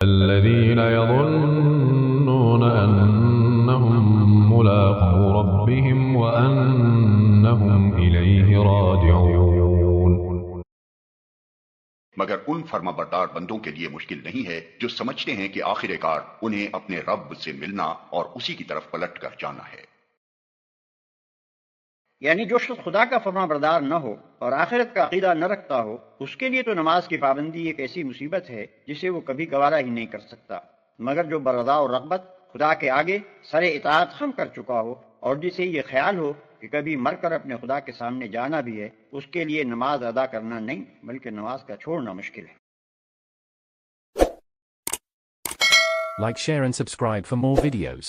الذين يظنون أنهم ملاقو ربهم وأنهم إليه راجعون. مگر ان فرما بردار بندوں کے لیے مشکل نہیں ہے جو سمجھتے ہیں کہ آخر کار انہیں اپنے رب سے ملنا اور اسی کی طرف پلٹ کر جانا ہے. یعنی جو شخص خدا کا فرما بردار نہ ہو اور آخرت کا عقیدہ نہ رکھتا ہو، اس کے لیے تو نماز کی پابندی ایک ایسی مصیبت ہے جسے وہ کبھی گوارا ہی نہیں کر سکتا. مگر جو برضا اور رغبت خدا کے آگے سر اطاعت خم کر چکا ہو اور جسے یہ خیال ہو کہ کبھی مر کر اپنے خدا کے سامنے جانا بھی ہے، اس کے لیے نماز ادا کرنا نہیں بلکہ نماز کا چھوڑنا مشکل ہے. Like, share and subscribe for more videos.